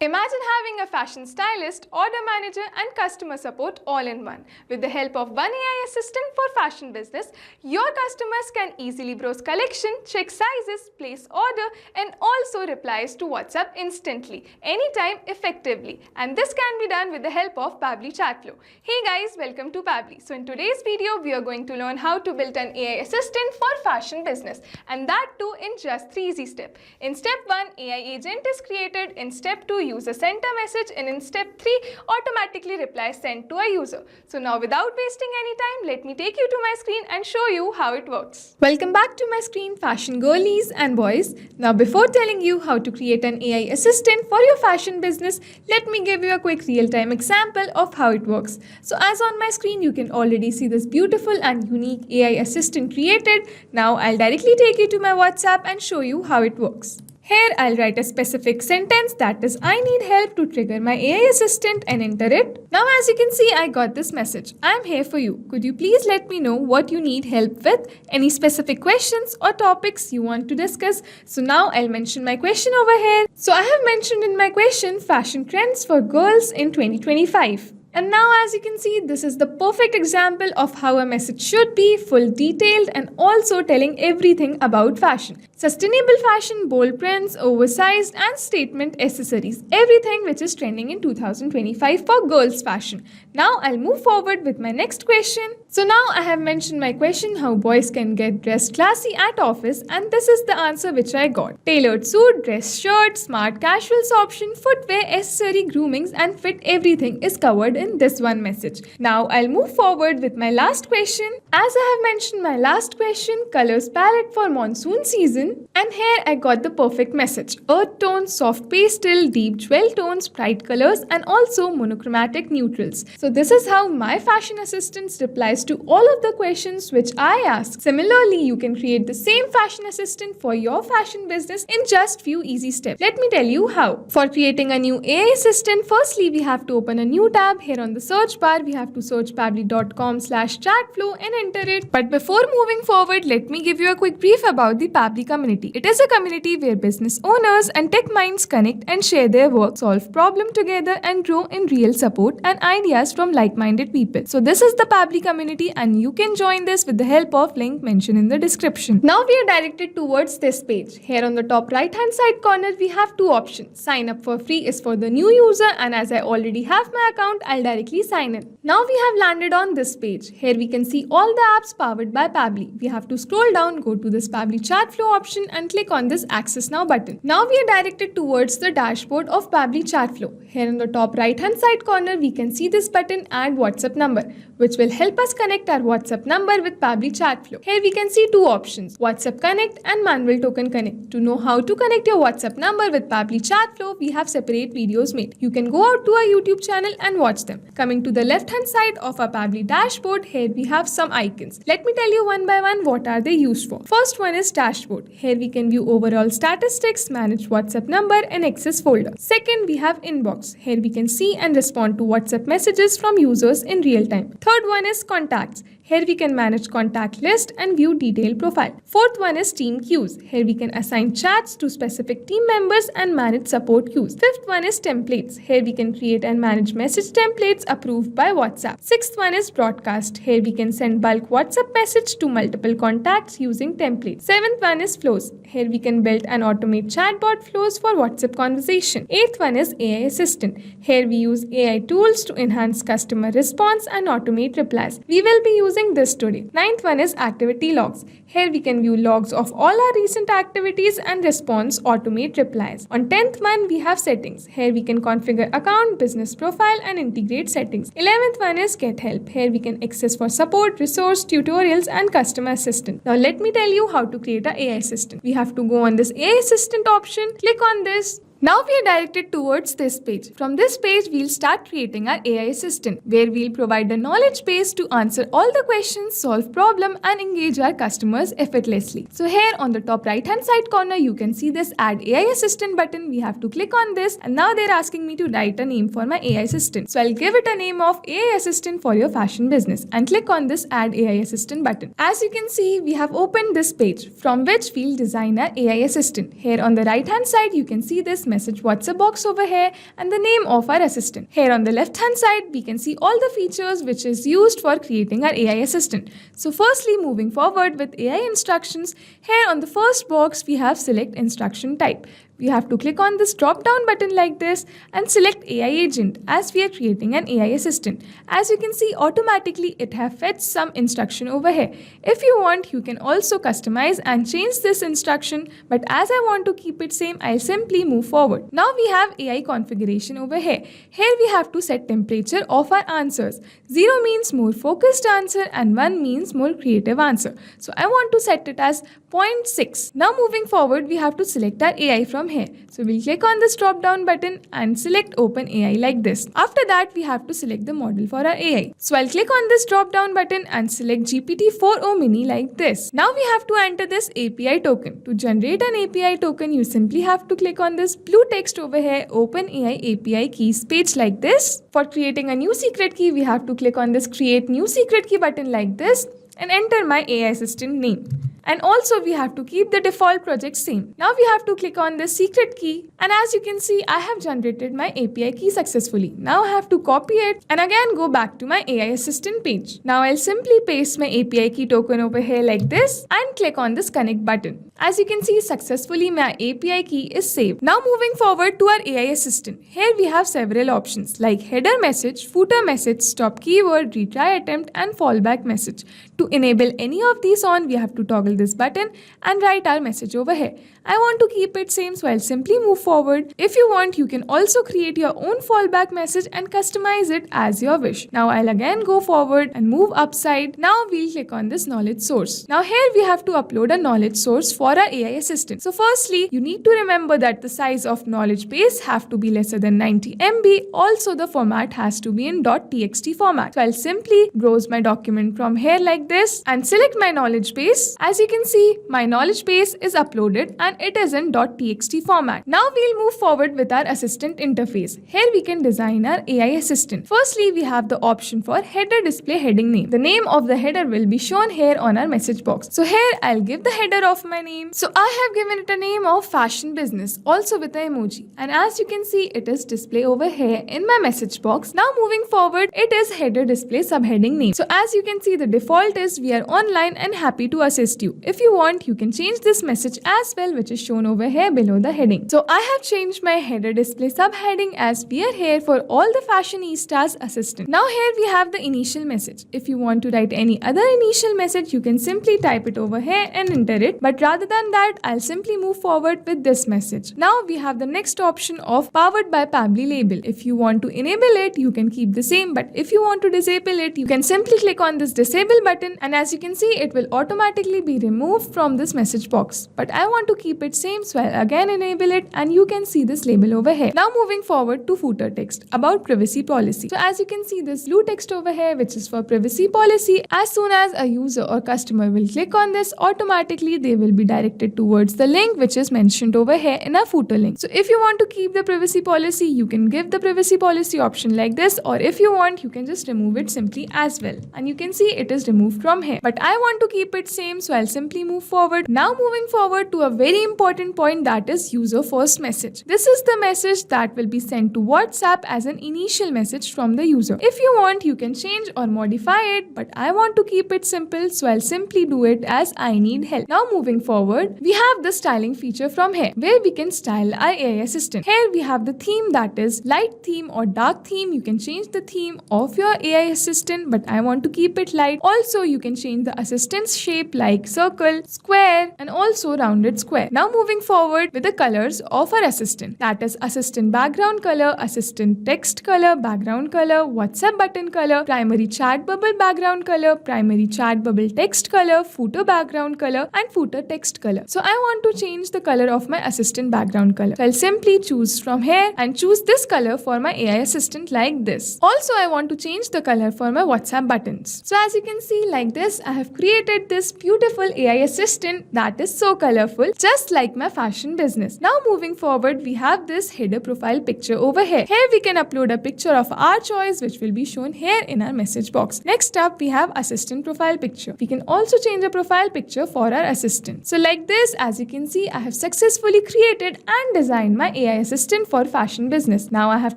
Imagine having a fashion stylist, order manager and customer support all in one. With the help of one AI assistant for fashion business, your customers can easily browse collection, check sizes, place order and also replies to WhatsApp instantly, anytime, effectively. And this can be done with the help of Pabbly Chatflow. Hey guys, welcome to Pabbly. So in today's video, we are going to learn how to build an AI assistant for fashion business, and that too in just 3 easy steps. In step 1, AI agent is created. In step 2, user sent a message, and in step 3, automatically reply sent to a user. So now without wasting any time, let me take you to my screen and show you how it works. Welcome back to my screen, fashion girlies and boys. Now before telling you how to create an AI assistant for your fashion business, let me give you a quick real-time example of how it works. So as on my screen, you can already see this beautiful and unique AI assistant created. Now I'll directly take you to my WhatsApp and show you how it works. Here I'll write a specific sentence, that is, I need help, to trigger my AI assistant and enter it. Now as you can see, I got this message. I'm here for you. Could you please let me know what you need help with? Any specific questions or topics you want to discuss? So now I'll mention my question over here. So I have mentioned in my question fashion trends for girls in 2025. And now as you can see, this is the perfect example of how a message should be, full detailed and also telling everything about fashion. Sustainable fashion, bold prints, oversized and statement accessories. Everything which is trending in 2025 for girls fashion. Now I'll move forward with my next question. So now I have mentioned my question, how boys can get dressed classy at office, and this is the answer which I got. Tailored suit, dress shirt, smart casuals option, footwear, accessory, groomings and fit, everything is covered in this one message. Now I'll move forward with my last question. As I have mentioned my last question, colors palette for monsoon season, and here I got the perfect message. Earth tones, soft pastel, deep jewel tones, bright colors and also monochromatic neutrals. So this is how my fashion assistant replies to all of the questions which I ask. Similarly, you can create the same fashion assistant for your fashion business in just few easy steps. Let me tell you how. For creating a new AI assistant, firstly we have to open a new tab. Here on the search bar, we have to search pabbly.com/chatflow and enter it. But before moving forward, let me give you a quick brief about the Pabbly community. It is a community where business owners and tech minds connect and share their work, solve problems together and grow in real support and ideas from like-minded people. So this is the Pabbly community and you can join this with the help of link mentioned in the description. Now we are directed towards this page. Here on the top right hand side corner, we have two options. Sign up for free is for the new user, and as I already have my account, I'll directly sign in. Now we have landed on this page. Here we can see all the apps powered by Pabbly. We have to scroll down, go to this Pabbly Chatflow option and click on this Access Now button. Now we are directed towards the dashboard of Pabbly Chatflow. Here on the top right hand side corner, we can see this button, Add WhatsApp Number, which will help us connect our WhatsApp number with Pabbly Chatflow. Here we can see two options, WhatsApp Connect and Manual Token Connect. To know how to connect your WhatsApp number with Pabbly Chatflow, we have separate videos made. You can go out to our YouTube channel and watch them. Coming to the left hand side of our Pabbly dashboard, here we have some icons. Let me tell you one by one what are they used for. First one is dashboard. Here we can view overall statistics, manage WhatsApp number and access folder. Second, we have inbox. Here we can see and respond to WhatsApp messages from users in real time. Third one is contacts. Here we can manage contact list and view detailed profile. Fourth one is team queues. Here we can assign chats to specific team members and manage support queues. Fifth one is templates. Here we can create and manage message templates approved by WhatsApp. Sixth one is broadcast. Here we can send bulk WhatsApp message to multiple contacts using templates. Seventh one is flows. Here we can build and automate chatbot flows for WhatsApp conversation. Eighth one is AI assistant. Here we use AI tools to enhance customer response and automate replies. We will be using this today. Ninth one is activity logs. Here we can view logs of all our recent activities and response automate replies. On 10th one, we have settings. Here we can configure account, business profile and integrate settings. 11th one is get help. Here we can access for support, resource, tutorials and customer assistant. Now let me tell you how to create an AI assistant. We have to go on this AI assistant option, click on this. Now we are directed towards this page. From this page, we'll start creating our AI assistant, where we'll provide a knowledge base to answer all the questions, solve problem and engage our customers effortlessly. So here on the top right hand side corner, you can see this Add AI Assistant button. We have to click on this and now they're asking me to write a name for my AI assistant. So I'll give it a name of AI Assistant for your fashion business and click on this Add AI Assistant button. As you can see, we have opened this page from which we'll design our AI assistant. Here on the right hand side, you can see this message WhatsApp box over here and the name of our assistant. Here on the left hand side, we can see all the features which is used for creating our AI assistant. So firstly, moving forward with AI instructions, here on the first box, we have select instruction type. We have to click on this drop down button like this and select AI agent as we are creating an AI assistant. As you can see, automatically it have fetched some instruction over here. If you want, you can also customize and change this instruction, but as I want to keep it same, I'll simply move forward. Now we have AI configuration over here. Here we have to set temperature of our answers. 0 means more focused answer and 1 means more creative answer. So I want to set it as 0.6. Now moving forward, we have to select our AI from here. So we'll click on this drop down button and select Open AI like this. After that, we have to select the model for our AI. So I'll click on this drop down button and select GPT-4o mini like this. Now we have to enter this API token. To generate an API token, you simply have to click on this blue text over here, Open AI API keys page like this. For creating a new secret key, we have to click on this create new secret key button like this and enter my AI assistant name. And also we have to keep the default project same. Now we have to click on this secret key, and as you can see, I have generated my API key successfully. Now I have to copy it and again go back to my AI assistant page. Now I'll simply paste my API key token over here like this and click on this connect button. As you can see, successfully my API key is saved. Now moving forward to our AI assistant. Here we have several options like header message, footer message, stop keyword, retry attempt and fallback message. To enable any of these on, we have to toggle this button and write our message over here. I want to keep it same, so I'll simply move forward. If you want, you can also create your own fallback message and customize it as your wish. Now I'll again go forward and move upside. Now we'll click on this knowledge source. Now here we have to upload a knowledge source for our AI assistant. So firstly, you need to remember that the size of knowledge base have to be lesser than 90 MB. Also the format has to be in .txt format. So I'll simply browse my document from here like this and select my knowledge base. As you can see, my knowledge base is uploaded and it is in .txt format. Now we'll move forward with our assistant interface. Here we can design our AI assistant. Firstly, we have the option for header display heading name. The name of the header will be shown here on our message box. So here I'll give the header of my name. So I have given it a name of fashion business, also with an emoji. And as you can see, it is display over here in my message box. Now moving forward, it is header display subheading name. So as you can see, the default is we are online and happy to assist you. If you want, you can change this message as well, which is shown over here below the heading. So I have changed my header display subheading as we are here for all the fashionistas assistant. Now here we have the initial message. If you want to write any other initial message, you can simply type it over here and enter it. But rather than that, I'll simply move forward with this message. Now we have the next option of powered by Pabbly label. If you want to enable it, you can keep the same. But if you want to disable it, you can simply click on this disable button, and as you can see, it will automatically be removed from this message box. But I want to keep it same, so I'll again enable it, and you can see this label over here. Now moving forward to footer text about privacy policy. So as you can see, this blue text over here, which is for privacy policy, as soon as a user or customer will click on this, automatically they will be directed towards the link which is mentioned over here in a footer link. So if you want to keep the privacy policy, you can give the privacy policy option like this, or if you want, you can just remove it simply as well. And you can see it is removed from here. But I want to keep it same, so I'll simply move forward. Now moving forward to a very important point, that is user first message. This is the message that will be sent to WhatsApp as an initial message from the user. If you want, you can change or modify it, but I want to keep it simple, so I'll simply do it as I need help. Now moving forward, we have the styling feature from here where we can style our AI assistant. Here we have the theme, that is light theme or dark theme. You can change the theme of your AI assistant, but I want to keep it light. Also, you can change the assistant's shape like circle, square, and also rounded square. Now moving forward with the colors of our assistant, that is assistant background color, assistant text color, background color, WhatsApp button color, primary chat bubble background color, primary chat bubble text color, footer background color, and footer text color. So I want to change the color of my assistant background color. So I'll simply choose from here and choose this color for my AI assistant like this. Also, I want to change the color for my WhatsApp buttons. So as you can see like this, I have created this beautiful AI assistant that is so colorful, just just like my fashion business. Now moving forward, we have this header profile picture over here. Here we can upload a picture of our choice which will be shown here in our message box. Next up, we have assistant profile picture. We can also change a profile picture for our assistant. So like this, as you can see, I have successfully created and designed my AI assistant for fashion business. Now I have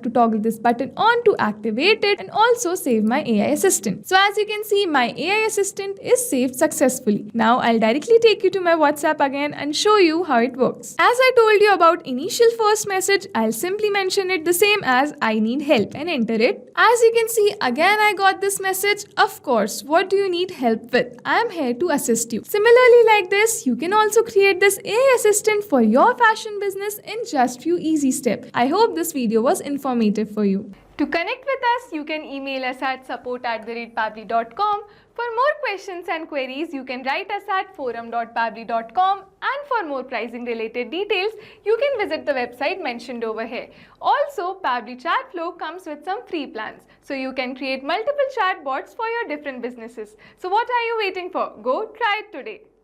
to toggle this button on to activate it and also save my AI assistant. So as you can see, my AI assistant is saved successfully. Now I'll directly take you to my WhatsApp again and show you how it works. As I told you about initial first message, I'll simply mention it the same as I need help and enter it. As you can see, again I got this message. Of course, what do you need help with? I am here to assist you. Similarly like this, you can also create this AI assistant for your fashion business in just few easy steps. I hope this video was informative for you. To connect with us, you can email us at support@pabbly.com. For more questions and queries, you can write us at forum.pabbly.com, and for more pricing related details, you can visit the website mentioned over here. Also, Pabbly Chatflow comes with some free plans, so you can create multiple chatbots for your different businesses. So what are you waiting for? Go try it today.